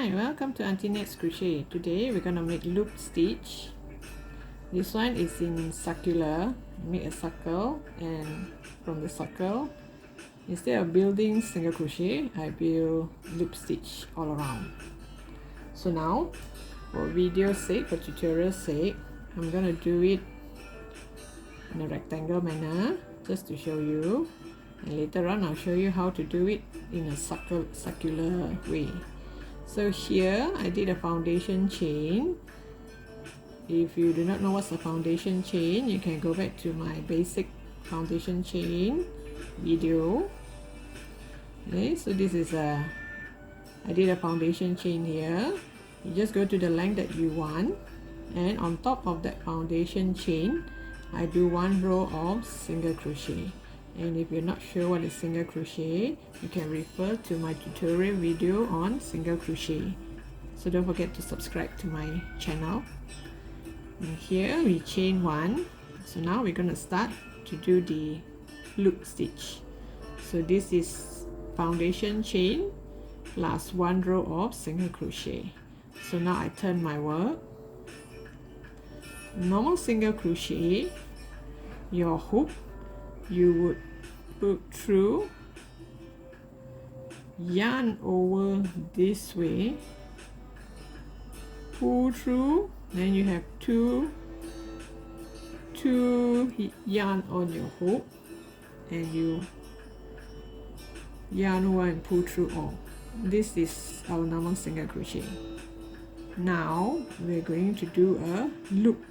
Hi, welcome to Auntie Nat's Crochet. Today we're gonna make loop stitch. This one is in circular. Make a circle, and from the circle, instead of building single crochet, I build loop stitch all around. So now, for video's sake, for tutorial's sake, I'm gonna do it in a rectangle manner, just to show you. And later on, I'll show you how to do it in a circular way. So here I did a foundation chain. If you do not know what's a foundation chain, you can go back to my basic foundation chain video. Okay, so this is I did a foundation chain here. You just go to the length that you want, and on top of that foundation chain, I do one row of single crochet. And if you're not sure what is single crochet, you can refer to my tutorial video on single crochet. So don't forget to subscribe to my channel. And here we chain one. So now we're going to start to do the loop stitch. So this is foundation chain plus one row of single crochet. So now I turn my work. Normal single crochet, your hook you would put through, yarn over this way, pull through, then you have two yarn on your hook, and you yarn over and pull through all. This is our normal single crochet. Now we're going to do a loop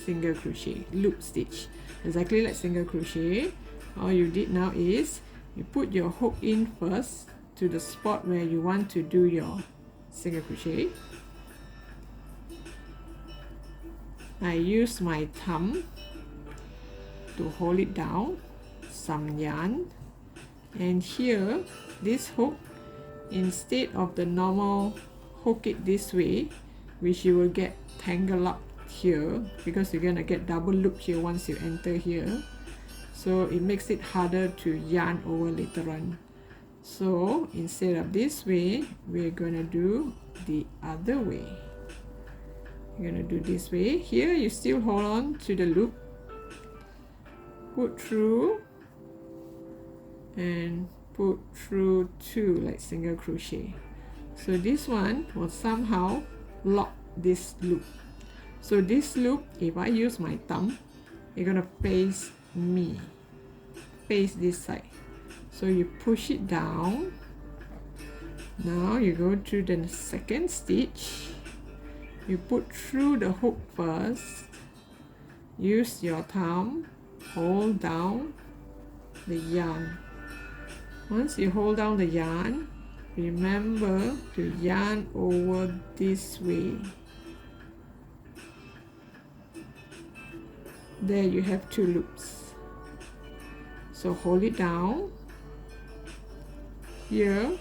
single crochet, loop stitch, exactly like single crochet. All you did now is you put your hook in first to the spot where you want to do your single crochet. I use my thumb to hold it down, some yarn, and here this hook, instead of the normal hook it this way, which you will get tangled up here because you're gonna get double loop here once you enter here, so it makes it harder to yarn over later on. So instead of this way, we're gonna do the other way. You're gonna do this way. Here you still hold on to the loop, put through and put through two, like single crochet. So this one will somehow lock this loop. So this loop, if I use my thumb, it's gonna face me, face this side. So you push it down. Now you go to the second stitch. You put through the hook first. Use your thumb, hold down the yarn. Once you hold down the yarn, remember to yarn over this way. There you have two loops. So hold it down. Here,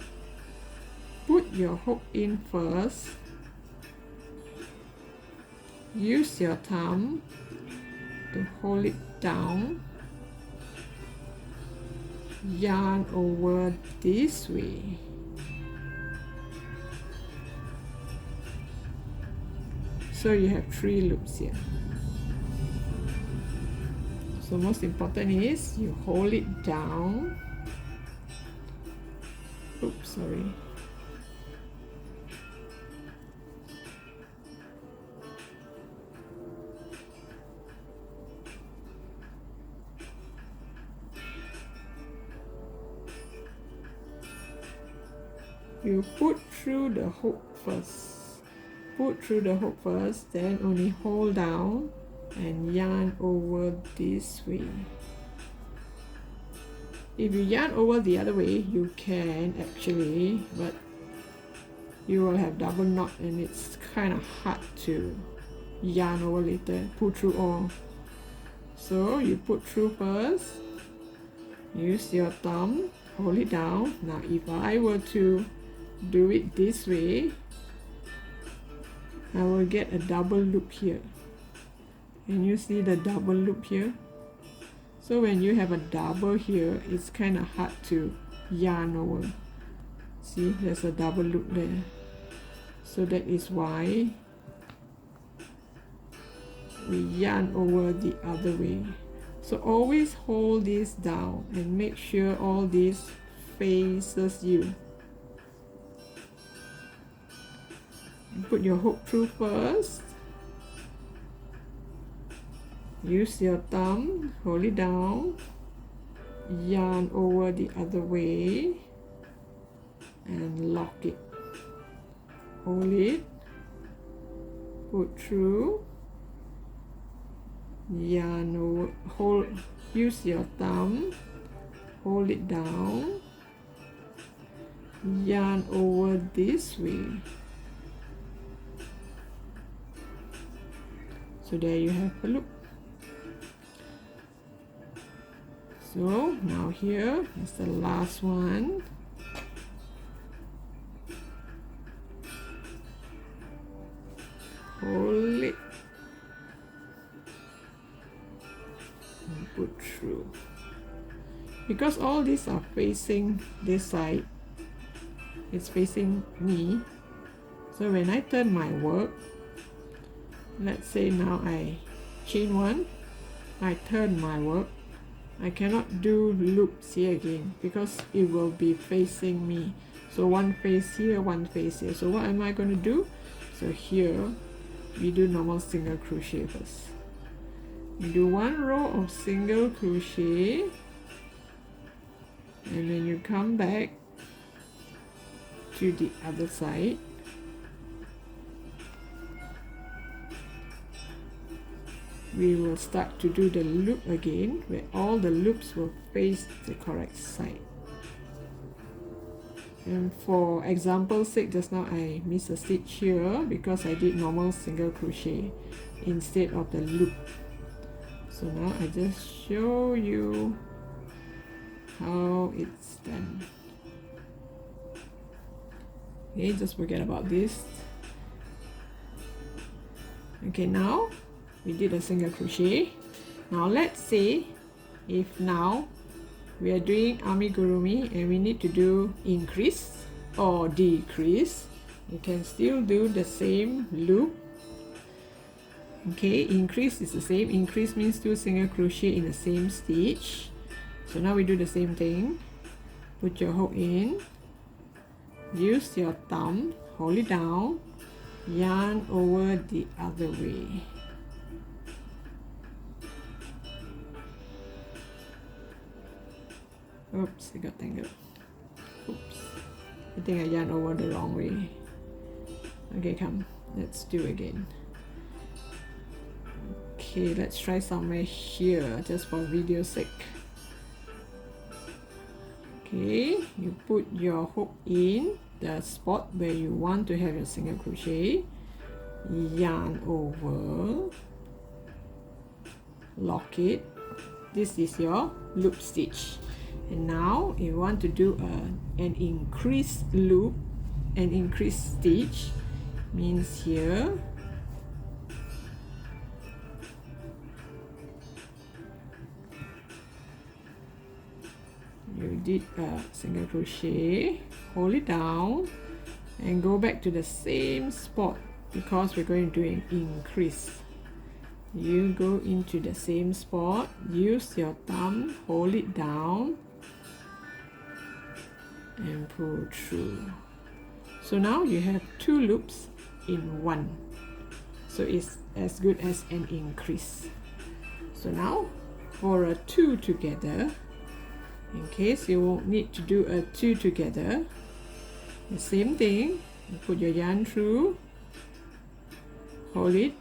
put your hook in first. Use your thumb to hold it down. Yarn over this way. So you have three loops here. So most important is you hold it down. Oops, sorry. You put through the hook first. Put through the hook first, then only hold down and yarn over this way. If you yarn over the other way, you can actually, but you will have double knot and it's kind of hard to yarn over later, pull through all. So you put through first, use your thumb, hold it down. Now if I were to do it this way, I will get a double loop here. Can you see the double loop here? So when you have a double here, it's kind of hard to yarn over. See, there's a double loop there. So that is why we yarn over the other way. So always hold this down and make sure all this faces you. Put your hook through first. Use your thumb, hold it down, yarn over the other way and lock it. Hold it, put through, yarn over, hold, use your thumb, hold it down, yarn over this way. So there you have a loop. So now here is the last one. Hold it and put through. Because all these are facing this side, it's facing me. So when I turn my work, let's say now I chain one, I turn my work, I cannot do loops here again because it will be facing me. So one face here, one face here. So what am I going to do? So here we do normal single crochet first. You do one row of single crochet and then you come back to the other side. We will start to do the loop again, where all the loops will face the correct side. And for example's sake, just now I missed a stitch here because I did normal single crochet instead of the loop. So now I just show you how it's done. Okay, just forget about this. Okay, now we did a single crochet. Now let's say if now we are doing amigurumi and we need to do increase or decrease, you can still do the same loop. Okay, increase is the same. Increase means two single crochet in the same stitch. So now we do the same thing. Put your hook in, use your thumb, hold it down, yarn over the other way. Oops, I got tangled. Oops, I think I yarned over the wrong way. Okay, come, let's do again. Okay, let's try somewhere here just for video sake. Okay, you put your hook in the spot where you want to have your single crochet, yarn over, lock it. This is your loop stitch. And now if you want to do an increased loop, an increased stitch means here you did a single crochet, hold it down and go back to the same spot because we're going to do an increase. You go into the same spot, use your thumb, hold it down and pull through. So now you have two loops in one. So it's as good as an increase. So now for a two together, in case you won't need to do a two together, the same thing, you put your yarn through, hold it.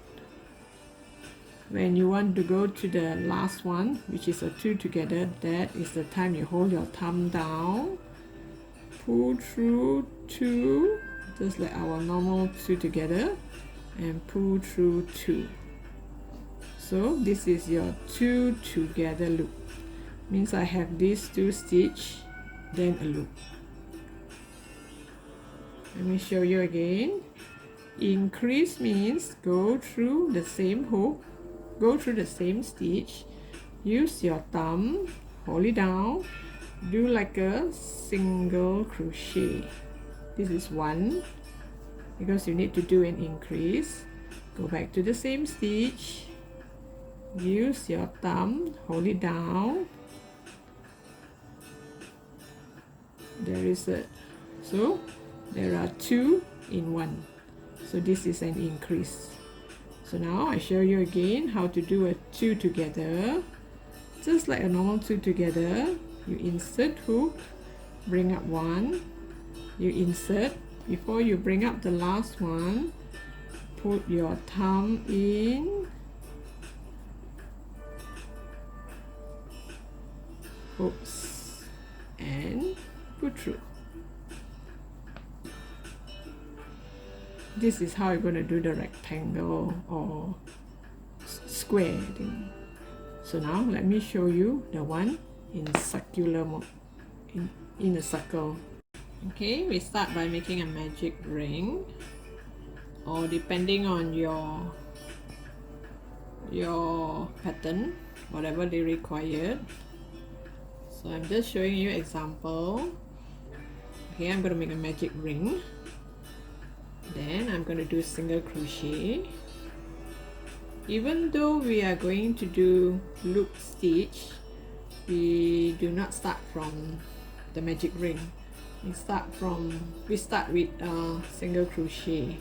When you want to go to the last one, which is a two together, that is the time you hold your thumb down, pull through two, just like our normal two together, and pull through two. So this is your two together loop. Means I have these two stitch, then a loop. Let me show you again. Increase means go through the same hook, go through the same stitch, use your thumb, hold it down, do like a single crochet. This is one, because you need to do an increase. Go back to the same stitch, use your thumb, hold it down. So there are 2 in 1, so this is an increase. So now I show you again how to do a 2 together. Just like a normal 2 together, you insert hook, bring up 1, you insert. Before you bring up the last one, put your thumb in, oops, and put through. This is how you're going to do the rectangle or square thing. So now let me show you the one in circular mode, in a circle. Okay, we start by making a magic ring, or depending on your pattern, whatever they required. So I'm just showing you example. Okay, I'm going to make a magic ring. Then I'm going to do single crochet. Even though we are going to do loop stitch, we do not start from the magic ring. We start with single crochet,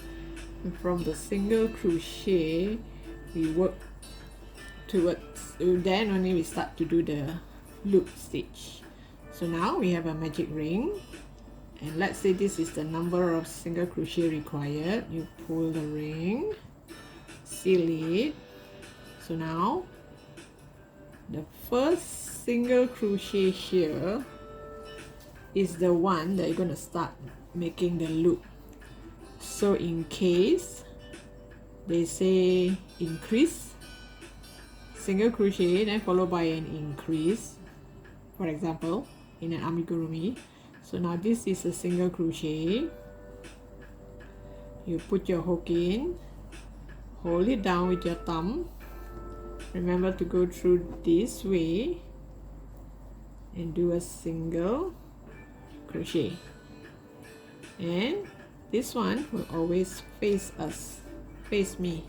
and from the single crochet we work towards, then only we start to do the loop stitch. So now we have a magic ring, and let's say this is the number of single crochet required. You pull the ring, seal it. So now the first single crochet here is the one that you're going to start making the loop. So in case they say increase, single crochet then followed by an increase, for example in an amigurumi. So now this is a single crochet. You put your hook in, hold it down with your thumb. Remember to go through this way and do a single crochet. And this one will always face me.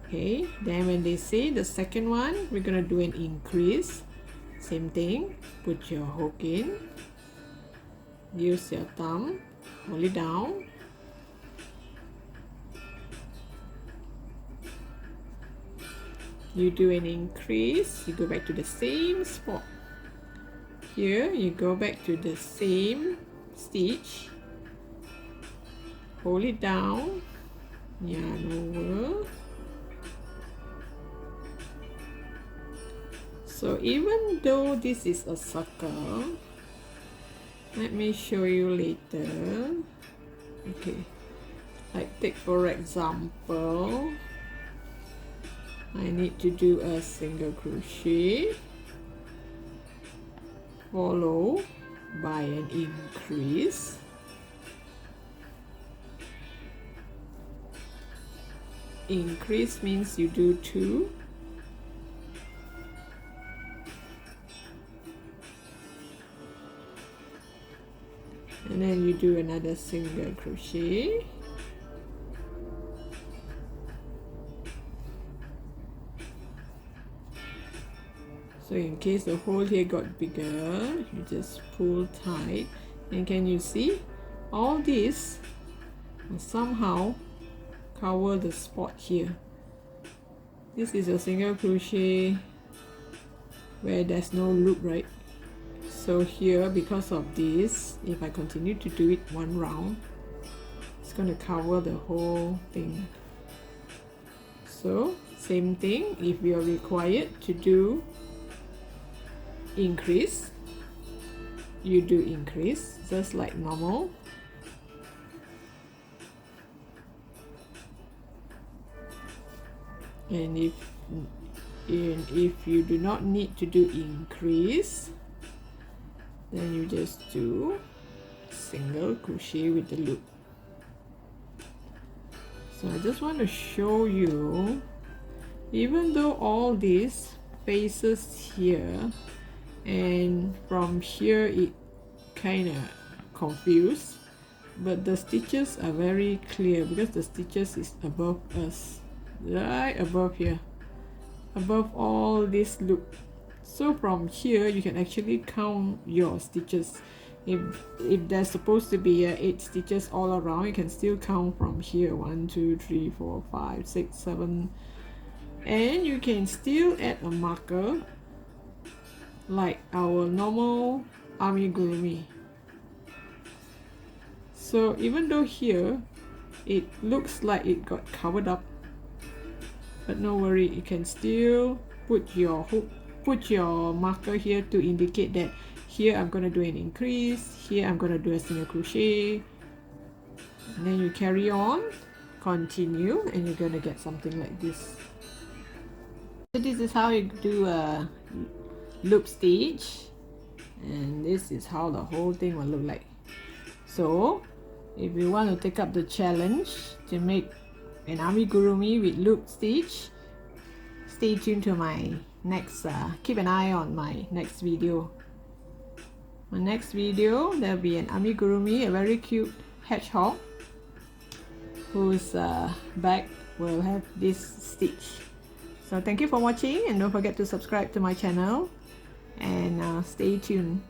Okay, then when they say the second one, we're gonna do an increase. Same thing, put your hook in, use your thumb, hold it down, you do an increase, you go back to the same spot. Here you go back to the same stitch, hold it down, yarn over. So even though this is a circle, let me show you later. Okay, like take for example, I need to do a single crochet followed by an increase. Increase means you do 2. And then you do another single crochet. So in case the hole here got bigger, you just pull tight. And can you see? All this will somehow cover the spot here. This is a single crochet where there's no loop, right? So here, because of this, if I continue to do it one round, it's going to cover the whole thing. So same thing, if you are required to do increase, you do increase just like normal. And if you do not need to do increase, then you just do single crochet with the loop. So I just want to show you, even though all this faces here, and from here it kind of confused, but the stitches are very clear because the stitches is above us, right above here, above all this loop. So from here you can actually count your stitches. If there's supposed to be 8 stitches all around, you can still count from here, 1 2 3 4 5 6 7, and you can still add a marker like our normal amigurumi. So even though here it looks like it got covered up, but no worry, you can still put your hook, put your marker here to indicate that here I'm going to do an increase, here I'm going to do a single crochet, and then you carry on, continue, and you're going to get something like this. So this is how you do a loop stitch, and this is how the whole thing will look like. So if you want to take up the challenge to make an amigurumi with loop stitch, stay tuned to my next keep an eye on my next video. My next video, there'll be an amigurumi, a very cute hedgehog whose back will have this stitch. So thank you for watching, and don't forget to subscribe to my channel, and stay tuned.